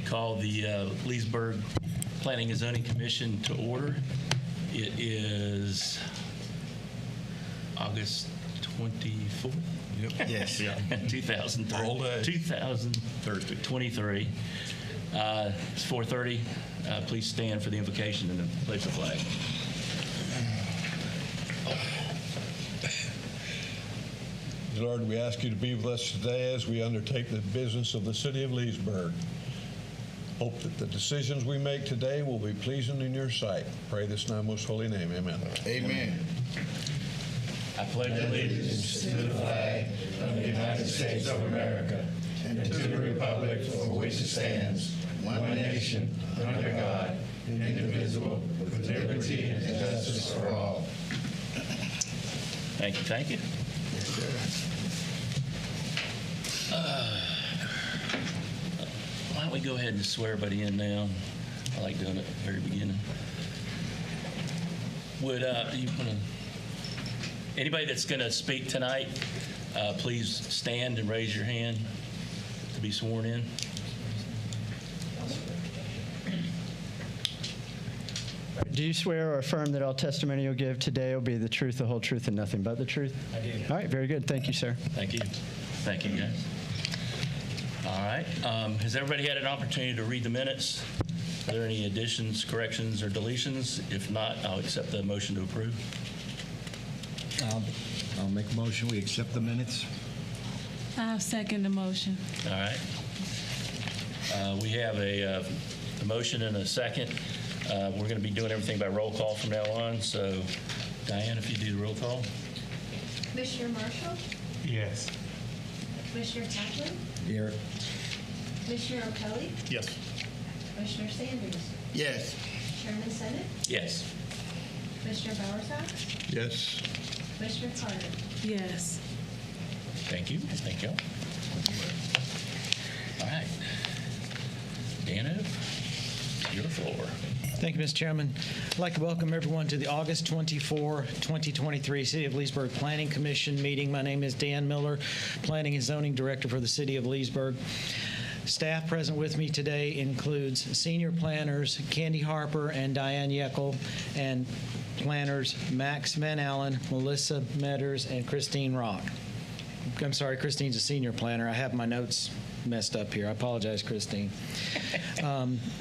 call the Leesburg Planning and Zoning Commission to order. It is August 24th. Yep. Yes. 2023. It's 4:30. Please stand for the invocation and the pledge of flag. Lord, we ask you to be with us today as we undertake the business of the city of Leesburg. Hope that the decisions we make today will be pleasing in your sight. Pray this in thy most holy name. Amen. Amen. I pledge allegiance To the flag of the United States of America and to the republic for which it stands, one nation, under God, indivisible, with liberty and justice for all. Thank you. Thank you. Why don't we go ahead and swear everybody in now? I like doing it at the very beginning. Would anybody that's going to speak tonight, please stand and raise your hand to be sworn in. Do you swear or affirm that all testimony you'll give today will be the truth, the whole truth, and nothing but the truth? I do. All right, very good. Thank you, sir. Thank you. Thank you, guys. All right. Has everybody had an opportunity to read the minutes? Are there any additions, corrections, or deletions? If not, I'll accept the motion to approve. I'll make a motion. We accept the minutes. I'll second the motion. All right. We have a motion and a second. We're going to be doing everything by roll call from now on. So, Diane, if you do the roll call. Commissioner Marshall? Yes. Commissioner Kaplan? Here. Commissioner O'Kelly? Yes. Commissioner Sanders? Yes. Chairman Senate? Yes. Commissioner Bowersox? Yes. Commissioner Carter? Yes. Thank you. Thank you all. All right. Dano, your floor. Thank you, Mr. Chairman. I'd like to welcome everyone to the August 24, 2023 City of Leesburg Planning Commission meeting. My name is Dan Miller, Planning and Zoning Director for the City of Leesburg. Staff present with me today includes senior planners Candy Harper and Diane Yeckel, and planners Max Van Allen, Melissa Metters, and Christine Rock. I'm sorry, Christine's a senior planner. I have my notes messed up here. I apologize, Christine.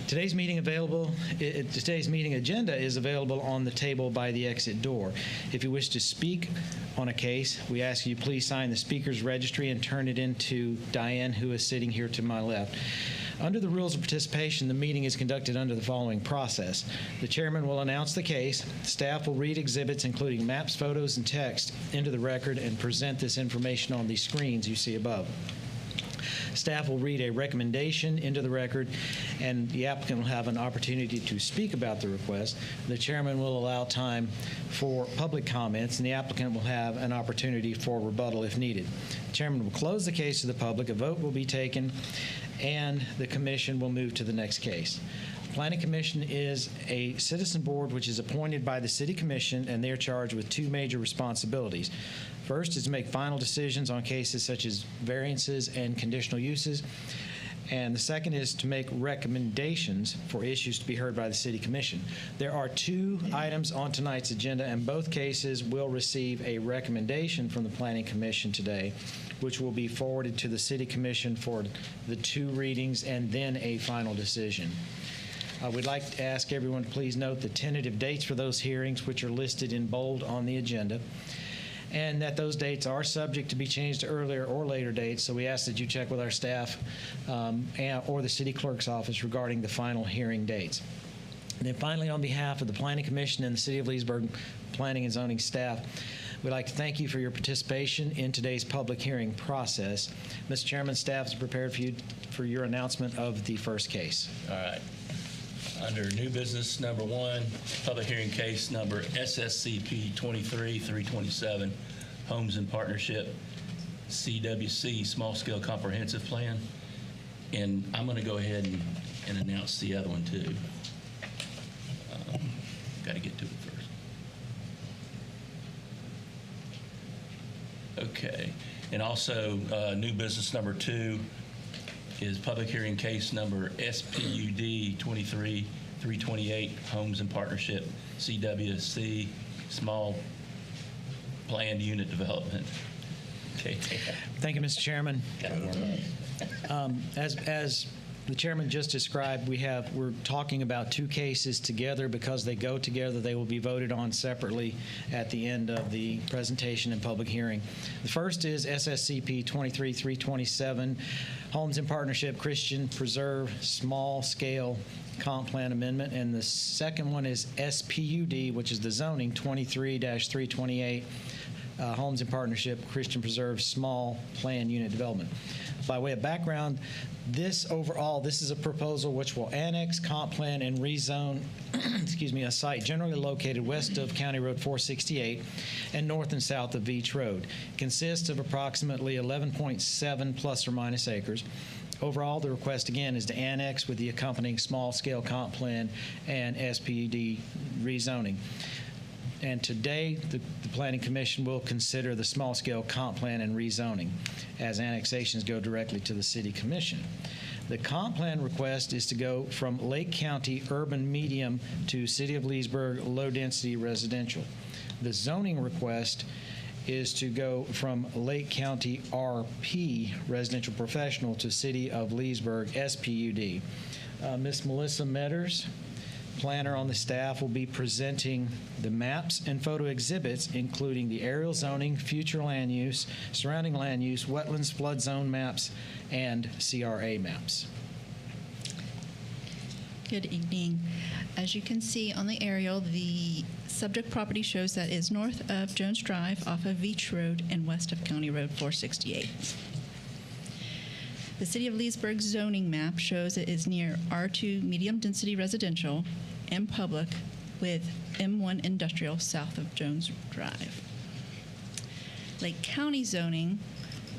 Today's meeting agenda is available on the table by the exit door. If you wish to speak on a case, we ask you please sign the speaker's registry and turn it in to Diane, who is sitting here to my left. Under the rules of participation, the meeting is conducted under the following process. The chairman will announce the case. Staff will read exhibits, including maps, photos, and text, into the record and present this information on these screens you see above. Staff will read a recommendation into the record, and the applicant will have an opportunity to speak about the request. The chairman will allow time for public comments, and the applicant will have an opportunity for rebuttal if needed. The chairman will close the case to the public, a vote will be taken, and the commission will move to the next case. The Planning Commission is a citizen board which is appointed by the City Commission, and they are charged with two major responsibilities. First is to make final decisions on cases such as variances and conditional uses. And the second is to make recommendations for issues to be heard by the City Commission. There are two items on tonight's agenda, and both cases will receive a recommendation from the Planning Commission today, which will be forwarded to the City Commission for the two readings and then a final decision. We'd like to ask everyone to please note the tentative dates for those hearings, which are listed in bold on the agenda, and that those dates are subject to be changed to earlier or later dates. So we ask that you check with our staff or the city clerk's office regarding the final hearing dates. And then finally, on behalf of the Planning Commission and the City of Leesburg Planning and Zoning staff, we'd like to thank you for your participation in today's public hearing process. Mr. Chairman, staff is prepared for your announcement of the first case. All right. Under new business number 1, public hearing case number SSCP 23-327, Homes in Partnership, CWC, Small Scale Comprehensive Plan. And I'm going to go ahead and announce the other one too. Got to get to it first. Okay. And also new business number 2, is public hearing case number SPUD 23-328, Homes and Partnership, CWC, Small Planned Unit Development. Okay. Thank you, Mr. Chairman. As the chairman just described, we're talking about two cases together because they go together. They will be voted on separately at the end of the presentation and public hearing. The first is SSCP 23-327, Homes in Partnership Christian Preserve Small Scale Comp Plan Amendment, and the second one is SPUD, which is the zoning 23-328, Homes in Partnership Christian Preserve Small Plan Unit Development. By way of background, this is a proposal which will annex, comp plan, and rezone a site generally located west of County Road 468 and north and south of Beach Road. It consists of approximately 11.7 plus or minus acres. Overall, the request again is to annex with the accompanying small-scale comp plan and SPUD rezoning. And today, the Planning Commission will consider the small-scale comp plan and rezoning, as annexations go directly to the City Commission. The comp plan request is to go from Lake County urban medium to City of Leesburg low-density residential. The zoning request is to go from Lake County RP residential professional to City of Leesburg SPUD. Ms. Melissa Metters, planner on the staff, will be presenting the maps and photo exhibits, including the aerial zoning, future land use, surrounding land use, wetlands, flood zone maps, and CRA maps. Good evening. As you can see on the aerial, the subject property shows that is north of Jones Drive off of Beach Road and west of County Road 468. The City of Leesburg zoning map shows it is near R2 medium density residential and public with M1 industrial south of Jones Drive. Lake County zoning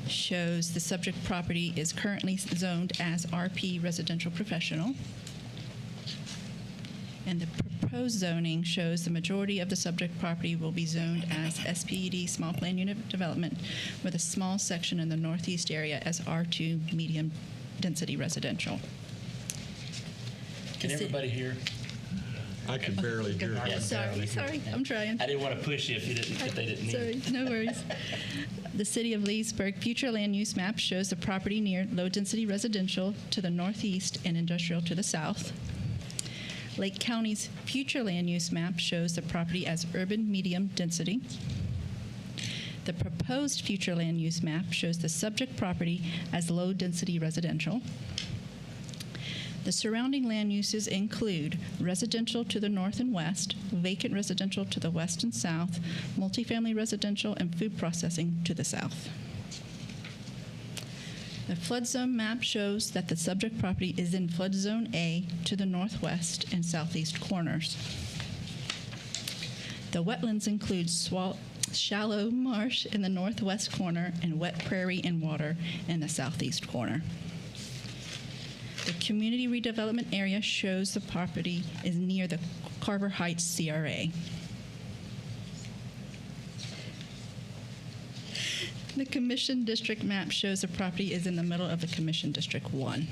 shows the subject property is currently zoned as RP residential professional. And the proposed zoning shows the majority of the subject property will be zoned as SPUD small plan unit development with a small section in the northeast area as R2 medium density residential. Can everybody hear? I can barely hear you. Sorry, I'm trying. I didn't want to push you if they didn't need it. Sorry, no worries. The City of Leesburg future land use map shows the property near low-density residential to the northeast and industrial to the south. Lake County's future land use map shows the property as urban medium density. The proposed future land use map shows the subject property as low-density residential. The surrounding land uses include residential to the north and west, vacant residential to the west and south, multifamily residential, and food processing to the south. The flood zone map shows that the subject property is in flood zone A to the northwest and southeast corners. The wetlands include shallow marsh in the northwest corner and wet prairie and water in the southeast corner. The community redevelopment area shows the property is near the Carver Heights CRA. The Commission District map shows the property is in the middle of the Commission District 1.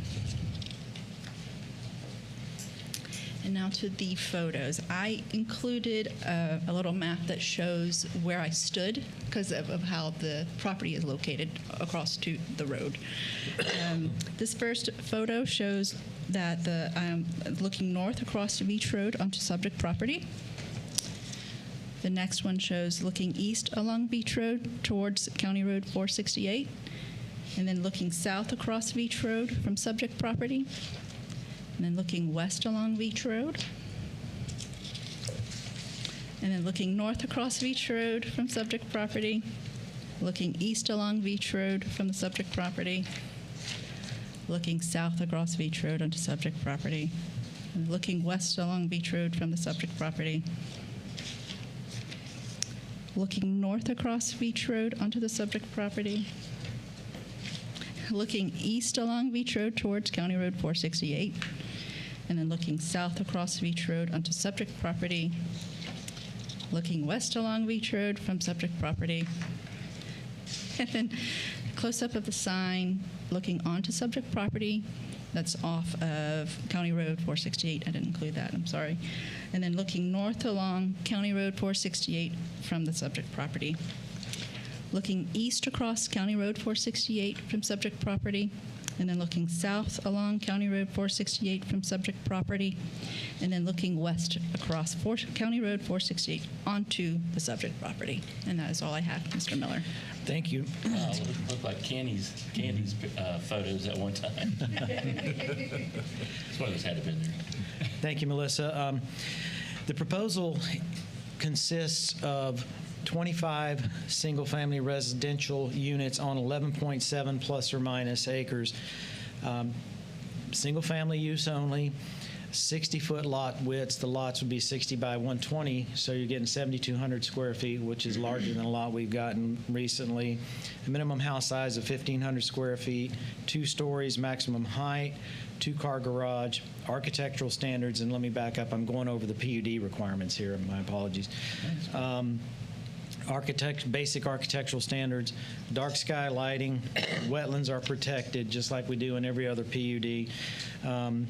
And now to the photos. I included a little map that shows where I stood because of how the property is located across to the road. This first photo shows that I'm looking north across the Beach Road onto subject property. The next one shows looking east along Beach Road towards County Road 468, and then looking south across Beach Road from subject property, and then looking west along Beach Road, and then looking north across Beach Road from subject property, looking east along Beach Road from the subject property, looking south across Beach Road onto subject property, and looking west along Beach Road from the subject property, looking north across Beach Road onto the subject property, looking east along Beach Road towards County Road 468, and then looking south across Beach Road onto subject property, looking west along Beach Road from subject property, and then close-up of the sign looking onto subject property that's off of County Road 468. I didn't include that, I'm sorry. And then looking north along County Road 468 from the subject property. Looking east across County Road 468 from subject property, and then looking south along County Road 468 from subject property, and then looking west across County Road 468 onto the subject property. And that is all I have, Mr. Miller. Thank you. Looked like Candy's photos at one time. It's one of those had to have been there. Thank you, Melissa. The proposal consists of 25 single-family residential units on 11.7 plus or minus acres. Single-family use only, 60-foot lot widths. The lots would be 60 by 120, so you're getting 7,200 square feet, which is larger than a lot we've gotten recently. A minimum house size of 1,500 square feet, 2 stories maximum height, 2-car garage, architectural standards, and let me back up. I'm going over the PUD requirements here. My apologies. Basic architectural standards, dark sky lighting, wetlands are protected just like we do in every other PUD.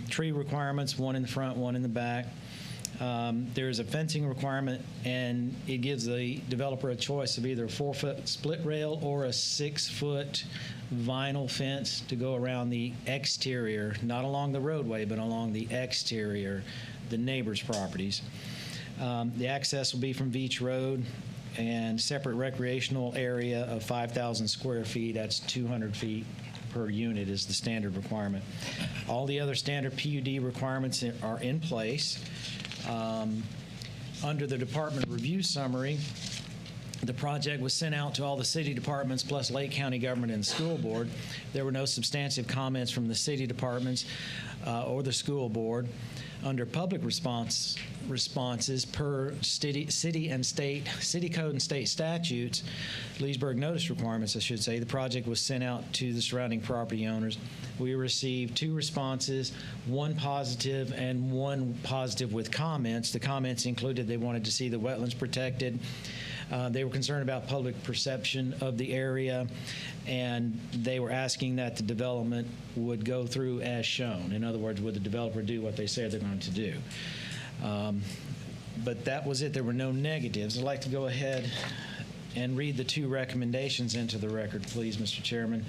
Tree requirements, 1 in the front, 1 in the back. There's a fencing requirement, and it gives the developer a choice of either a 4-foot split rail or a 6-foot vinyl fence to go around the exterior, not along the roadway, but along the exterior, the neighbors' properties. The access will be from Beach Road, and separate recreational area of 5,000 square feet. That's 200 feet per unit is the standard requirement. All the other standard PUD requirements are in place. Under the department review summary, the project was sent out to all the city departments plus Lake County government and school board. There were no substantive comments from the city departments or the school board. Under public responses per city code and state statutes, Leesburg notice requirements, I should say, the project was sent out to the surrounding property owners. We received 2 responses, 1 positive and 1 positive with comments. The comments included they wanted to see the wetlands protected. They were concerned about public perception of the area, and they were asking that the development would go through as shown. In other words, would the developer do what they say they're going to do? But that was it. There were no negatives. I'd like to go ahead and read the 2 recommendations into the record, please, Mr. Chairman.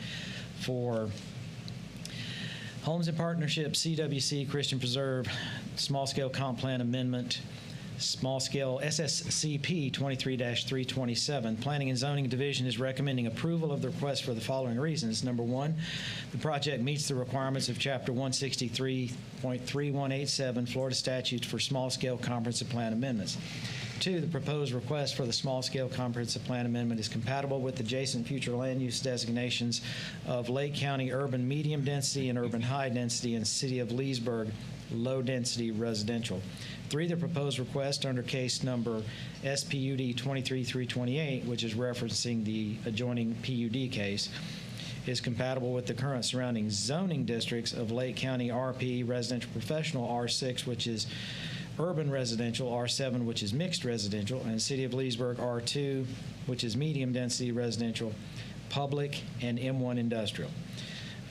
For Homes in Partnership, CWC, Christian Preserve, Small-Scale Comp Plan Amendment, Small-Scale SSCP 23-327. Planning and Zoning Division is recommending approval of the request for the following reasons. Number 1, the project meets the requirements of Chapter 163.3187 Florida Statutes for Small-Scale Comprehensive Plan Amendments. 2, the proposed request for the Small-Scale Comprehensive Plan Amendment is compatible with adjacent future land use designations of Lake County Urban Medium Density and Urban High Density and City of Leesburg Low Density Residential. 3, the proposed request under case number SPUD 23-328, which is referencing the adjoining PUD case, is compatible with the current surrounding zoning districts of Lake County RP Residential Professional R6, which is urban residential, R7, which is mixed residential, and City of Leesburg R2, which is medium density residential, public, and M1 industrial.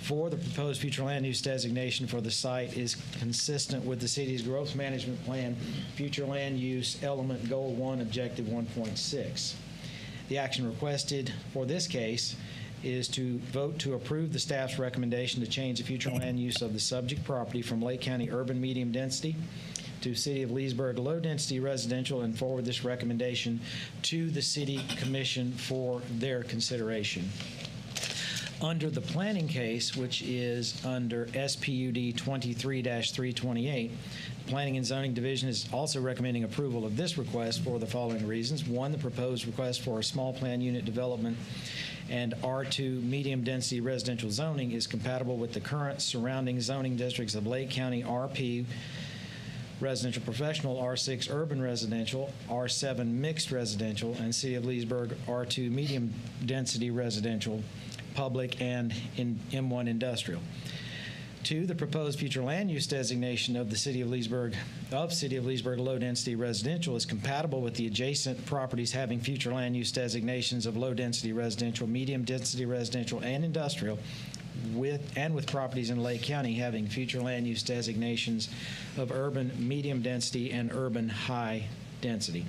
4, the proposed future land use designation for the site is consistent with the city's growth management plan, future land use element goal 1, objective 1.6. The action requested for this case is to vote to approve the staff's recommendation to change the future land use of the subject property from Lake County urban medium density to City of Leesburg low density residential, and forward this recommendation to the City Commission for their consideration. Under the planning case, which is under SPUD 23-328, Planning and Zoning Division is also recommending approval of this request for the following reasons. 1, the proposed request for a small plan unit development and R2 medium density residential zoning is compatible with the current surrounding zoning districts of Lake County RP Residential Professional, R6 Urban Residential, R7 Mixed Residential, and City of Leesburg R2 Medium Density Residential, Public, and in M1 Industrial. 2, the proposed future land use designation of the City of Leesburg Low Density Residential is compatible with the adjacent properties having future land use designations of low density residential, medium density residential, and industrial, with properties in Lake County having future land use designations of urban medium density and urban high density.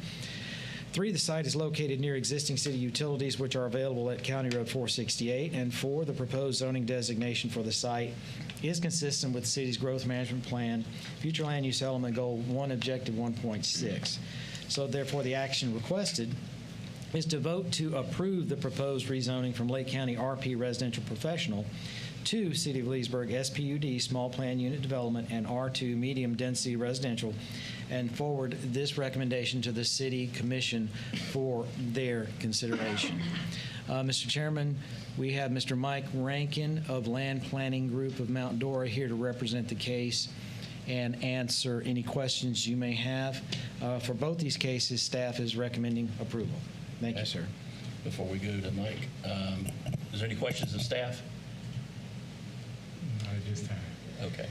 3, the site is located near existing city utilities, which are available at County Road 468. And 4, the proposed zoning designation for the site is consistent with the city's growth management plan, future land use element goal 1, objective 1.6. So therefore, the action requested is to vote to approve the proposed rezoning from Lake County RP Residential Professional to City of Leesburg SPUD Small Plan Unit Development and R2 Medium Density Residential, and forward this recommendation to the City Commission for their consideration. Mr. Chairman, we have Mr. Mike Rankin of Land Planning Group of Mount Dora here to represent the case and answer any questions you may have. For both these cases, staff is recommending approval. Thank you, sir. Before we go to Mike, is there any questions of staff? Not at this time. Okay.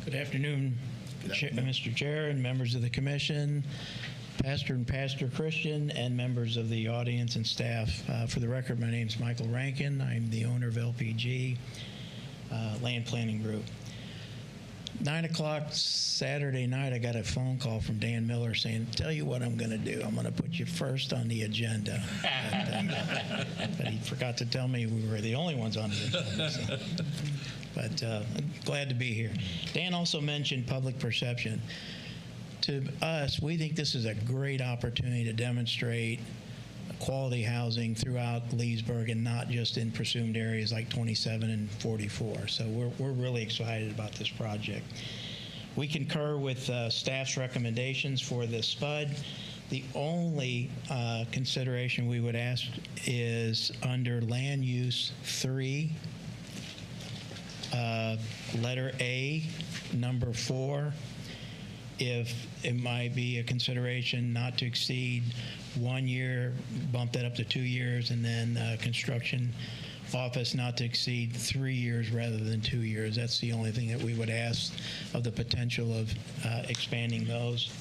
Good afternoon, Mr. Chair and members of the commission, Pastor and Pastor Christian, and members of the audience and staff. For the record, my name is Michael Rankin. I'm the owner of LPG Land Planning Group. 9 o'clock Saturday night, I got a phone call from Dan Miller saying, tell you what I'm going to do. I'm going to put you first on the agenda. But he forgot to tell me we were the only ones on the agenda. So. But I'm glad to be here. Dan also mentioned public perception. To us, we think this is a great opportunity to demonstrate quality housing throughout Leesburg and not just in presumed areas like 27 and 44. So we're really excited about this project. We concur with staff's recommendations for the SPUD. The only consideration we would ask is under Land Use 3, letter A, number 4, if it might be a consideration not to exceed 1 year, bump that up to 2 years, and then construction office not to exceed 3 years rather than 2 years. That's the only thing that we would ask of the potential of expanding those.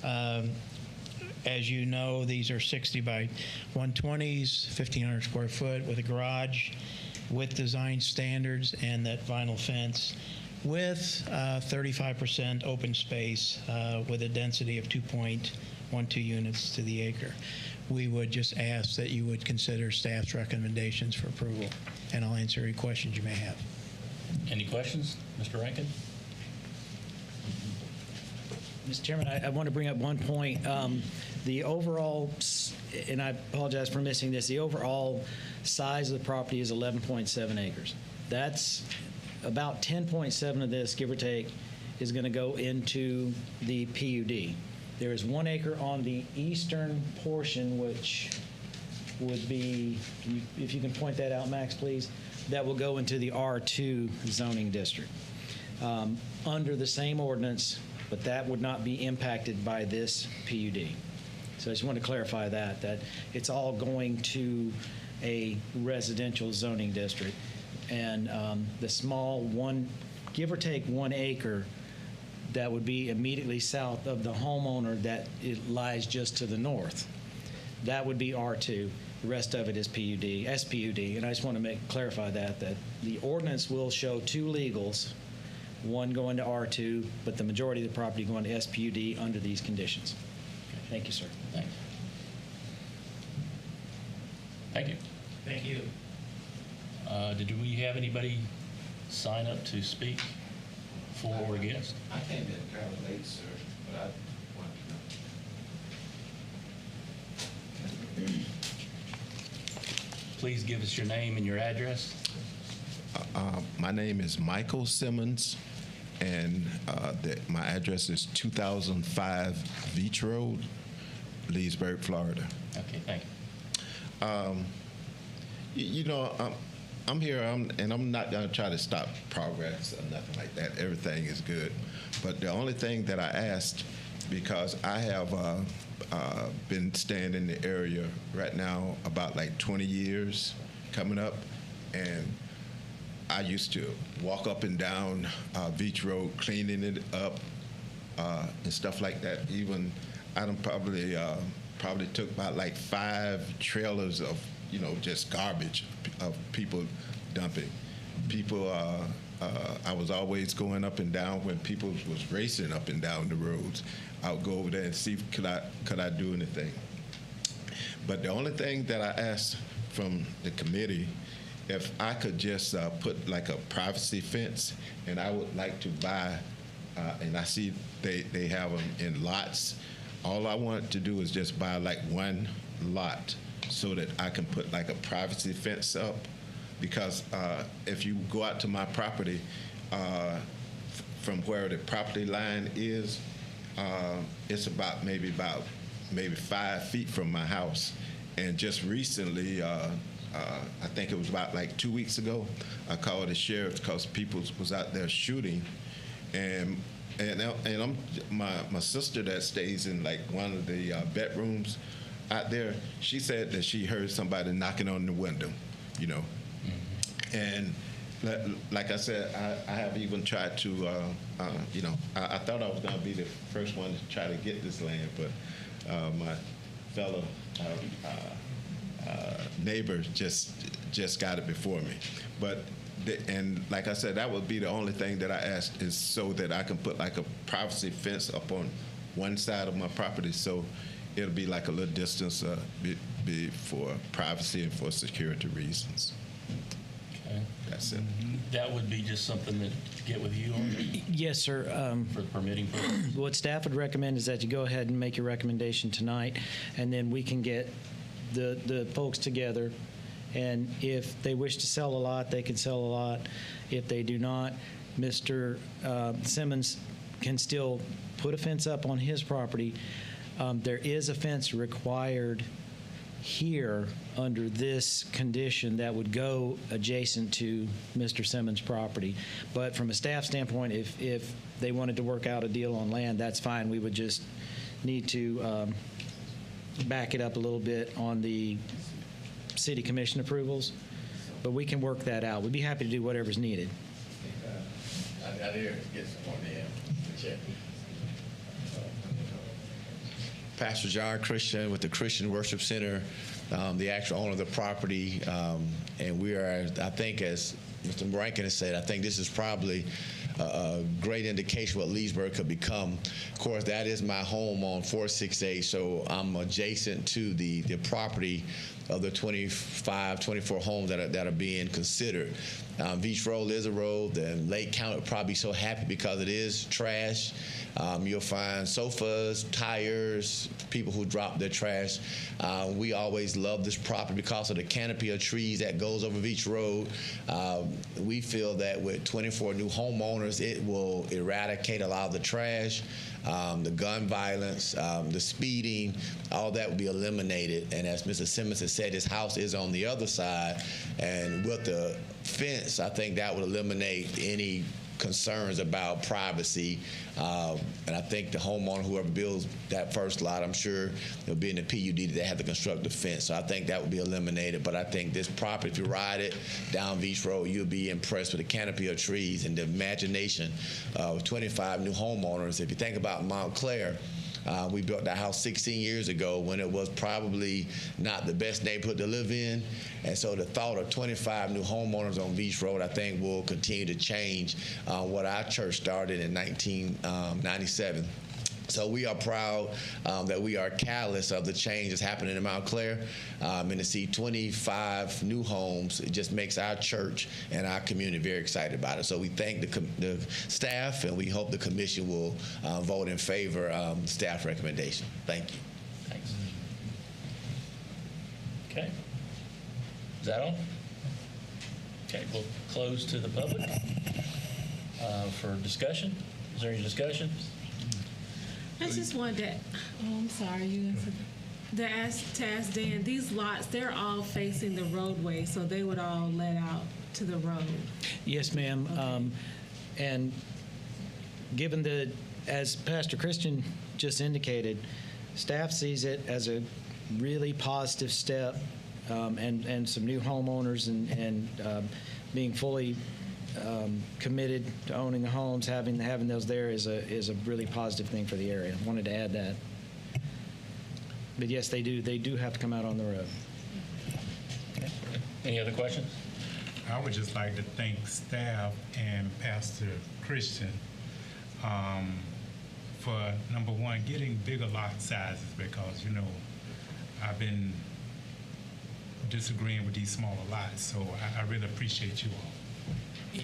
As you know, these are 60 by 120s, 1,500 square foot with a garage, with design standards and that vinyl fence, with 35% open space with a density of 2.12 units to the acre. We would just ask that you would consider staff's recommendations for approval, and I'll answer any questions you may have. Any questions, Mr. Rankin? Mr. Chairman, I want to bring up one point. The overall, and I apologize for missing this, the overall size of the property is 11.7 acres. That's about 10.7 of this, give or take, is going to go into the PUD. There is 1 acre on the eastern portion, which would be, if you can point that out, Max, please, that will go into the R2 zoning district under the same ordinance, but that would not be impacted by this PUD. So I just want to clarify that it's all going to a residential zoning district. And the small one, give or take 1 acre, that would be immediately south of the homeowner that it lies just to the north. That would be R2. The rest of it is PUD, SPUD. And I just want to clarify that the ordinance will show 2 legals, one going to R2, but the majority of the property going to SPUD under these conditions. Thank you, sir. Thanks. Thank you. Thank you. Did we have anybody sign up to speak for or against? I came in kind of late, sir, but I wanted to know. Please give us your name and your address. My name is Michael Simmons, and my address is 2005 Beach Road, Leesburg, Florida. Okay, thank you. You know, I'm here, and I'm not going to try to stop progress or nothing like that. Everything is good. But the only thing that I asked, because I have been staying in the area right now about like 20 years coming up, and I used to walk up and down Beach Road, cleaning it up and stuff like that. Even I done probably probably took about like 5 trailers of, just garbage of people dumping. People, I was always going up and down when people was racing up and down the roads. I would go over there and see could I do anything. But the only thing that I asked from the committee, if I could just put like a privacy fence, and I would like to buy, and I see they have them in lots. All I want to do is just buy like 1 lot so that I can put like a privacy fence up. Because if you go out to my property, from where the property line is, it's about maybe 5 feet from my house. And just recently, I think it was about like 2 weeks ago, I called the sheriff because people was out there shooting, and my sister that stays in like one of the bedrooms out there, she said that she heard somebody knocking on the window, And like I said, I have even tried to, I thought I was going to be the first one to try to get this land, but my fellow neighbor just got it before me. But and like I said, that would be the only thing that I asked, is so that I can put like a privacy fence up on one side of my property, so it'll be like a little distance be for privacy and for security reasons. Okay. That's it. That would be just something that get with you on Yes, sir. for the permitting purposes? What staff would recommend is that you go ahead and make your recommendation tonight, and then we can get the folks together, and if they wish to sell a lot, they can sell a lot. If they do not, Mr. Simmons can still put a fence up on his property. There is a fence required here under this condition that would go adjacent to Mr. Simmons' property. But from a staff standpoint, if they wanted to work out a deal on land, that's fine. We would just need to back it up a little bit on the city commission approvals, but we can work that out. We'd be happy to do whatever's needed. I did get some on the check. Pastor John Christian with the Christian Worship Center, the actual owner of the property, and we are, I think, as Mr. Rankin has said, I think this is probably a great indication what Leesburg could become. Of course, that is my home on 468, so I'm adjacent to the property of the 24 homes that are being considered. Beach Road is a road. The Lake County would probably be so happy because it is trash. You'll find sofas, tires, people who drop their trash. We always love this property because of the canopy of trees that goes over Beach Road. We feel that with 24 new homeowners, it will eradicate a lot of the trash, the gun violence, the speeding, all that will be eliminated. And as Mr. Simmons has said, his house is on the other side, and with the fence, I think that would eliminate any concerns about privacy. And I think the homeowner, whoever builds that first lot, I'm sure it'll be in the PUD that they have to construct the fence. So I think that would be eliminated. But I think this property, if you ride it down Beach Road, you'll be impressed with the canopy of trees and the imagination of 25 new homeowners. If you think about Montclair, we built that house 16 years ago when it was probably not the best neighborhood to live in. And so the thought of 25 new homeowners on Beach Road, I think, will continue to change what our church started in 1997. So we are proud that we are catalysts of the change that's happening in Montclair. And to see 25 new homes, it just makes our church and our community very excited about it. So we thank the staff, and we hope the commission will vote in favor of the staff recommendation. Thank you. Thanks. Okay. Is that all? Okay, we'll close to the public for discussion. Is there any discussion? I just wanted to, I'm sorry, you answered. To ask Dan, these lots, they're all facing the roadway, so they would all let out to the road. Yes, ma'am. Okay. And given the, as Pastor Christian just indicated, staff sees it as a really positive step, and some new homeowners and being fully committed to owning the homes, having those there is a really positive thing for the area. I wanted to add that. But yes, they do have to come out on the road. Any other questions? I would just like to thank staff and Pastor Christian for, number one, getting bigger lot sizes because, I've been disagreeing with these smaller lots. So I really appreciate you all.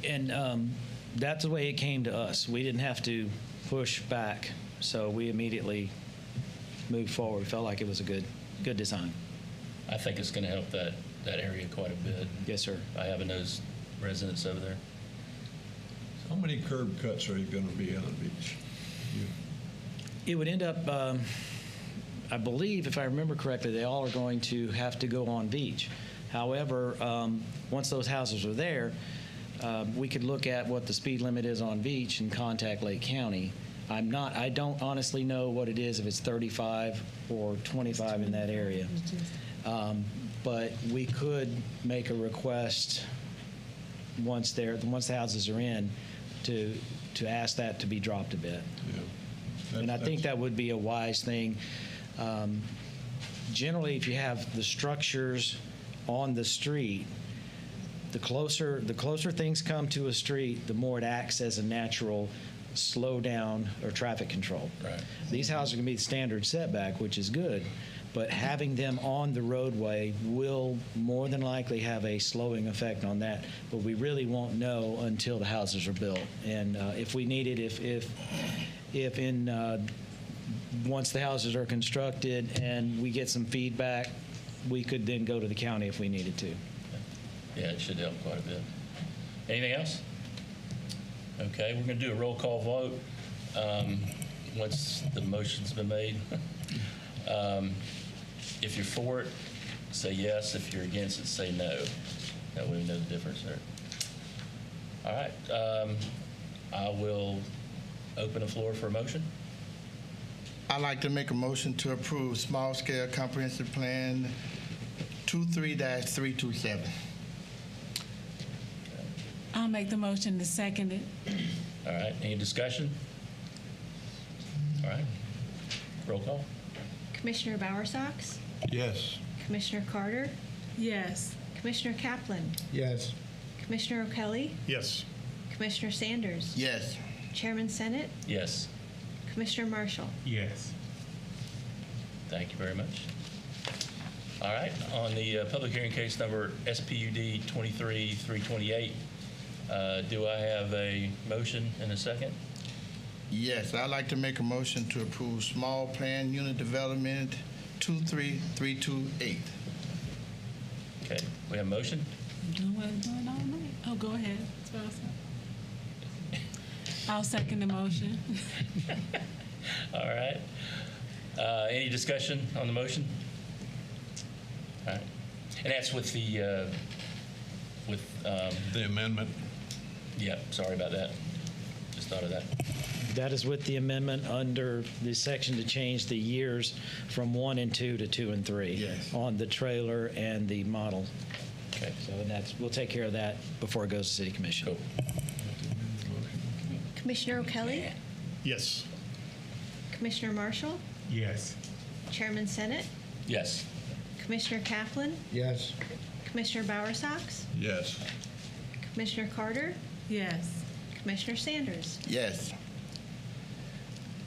And that's the way it came to us. We didn't have to push back, so we immediately moved forward. We felt like it was a good design. I think it's going to help that area quite a bit. Yes, sir. By having those residents over there. How many curb cuts are you going to be on the beach? It would end up, I believe, if I remember correctly, they all are going to have to go on beach. However, once those houses are there, we could look at what the speed limit is on beach and contact Lake County. I don't honestly know what it is, if it's 35 or 25 in that area. But we could make a request once the houses are in to ask that to be dropped a bit. Yeah. And I think that would be a wise thing. Generally, if you have the structures on the street, the closer things come to a street, the more it acts as a natural slow down or traffic control. Right. These houses are going to be the standard setback, which is good, but having them on the roadway will more than likely have a slowing effect on that. But we really won't know until the houses are built. And if we need it, if in once the houses are constructed and we get some feedback, we could then go to the county if we needed to. Yeah, it should help quite a bit. Anything else? Okay, we're going to do a roll call vote once the motion's been made. If you're for it, say yes. If you're against it, say no. That way we know the difference there. All right. I will open the floor for a motion. I'd like to make a motion to approve small-scale comprehensive plan 23-327. I'll make the motion to second it. All right. Any discussion? All right. Roll call. Commissioner Bowersox, Yes. Commissioner Carter, Yes. Commissioner Kaplan, Yes. Commissioner O'Kelly, Yes. Commissioner Sanders, Yes. Chairman Senate, Yes. Commissioner Marshall. Yes. Thank you very much. All right. On the public hearing case number SPUD 23-328, do I have a motion and a second? Yes, I'd like to make a motion to approve small plan unit development 23328. Okay. We have a motion? Doing all night. Oh, go ahead. That's what I'll second the motion. All right. Any discussion on the motion? All right. And that's with the, The amendment. yeah, sorry about that. Just thought of that. That is with the amendment under the section to change the years from 1 and 2 to 2 and 3 Yes. on the trailer and the model. Okay. So we'll take care of that before it goes to City Commission. Cool. Commissioner O'Kelly, Yes. Commissioner Marshall, Yes. Chairman Senate, Yes. Commissioner Kaplan, Yes. Commissioner Bowersox, Yes. Commissioner Carter, Yes. Commissioner Sanders. Yes.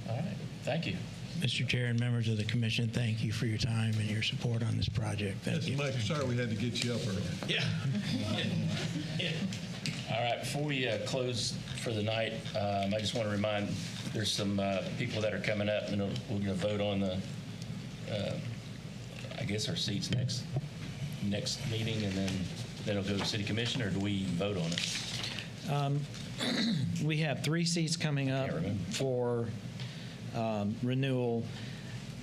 All right. Thank you. Mr. Chair and members of the commission, thank you for your time and your support on this project. Thank Yes, you. Mike, sorry we had to get you up early. Yeah. All right. Before we close for the night, I just want to remind there's some people that are coming up, and we're going to vote on the, I guess, our seats next meeting, and then it'll go to City Commission, or do we vote on it? We have 3 seats coming up Can't remember. for renewal.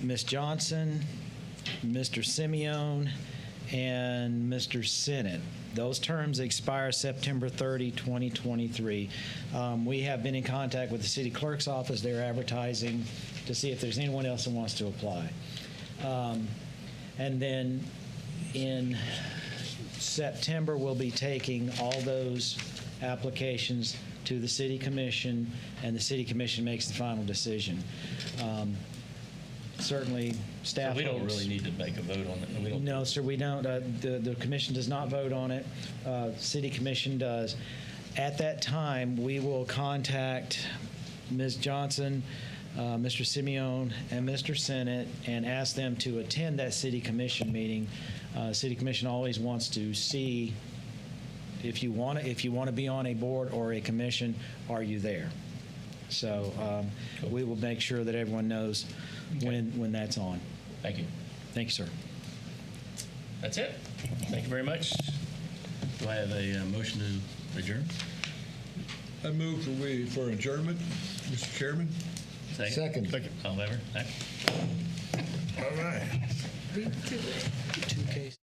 Ms. Johnson, Mr. Simeon, and Mr. Sennett. Those terms expire September 30, 2023. We have been in contact with the city clerk's office. They're advertising to see if there's anyone else that wants to apply. And then in September, we'll be taking all those applications to the City Commission, and the City Commission makes the final decision. certainly staff So we don't hopes- really need to make a vote on it. We don't. No, sir, we don't. The commission does not vote on it. City commission does. At that time, we will contact Ms. Johnson, Mr. Simeon, and Mr. Sennett and ask them to attend that city commission meeting. City commission always wants to see if you want to be on a board or a commission, are you there? So we will make sure that everyone knows when that's on. Thank you. Thank you, sir. That's it. Thank you very much. Do I have a motion to adjourn? I move for adjournment, Mr. Chairman. Second. All in favor? Aye. All right. Be too late. Two cases.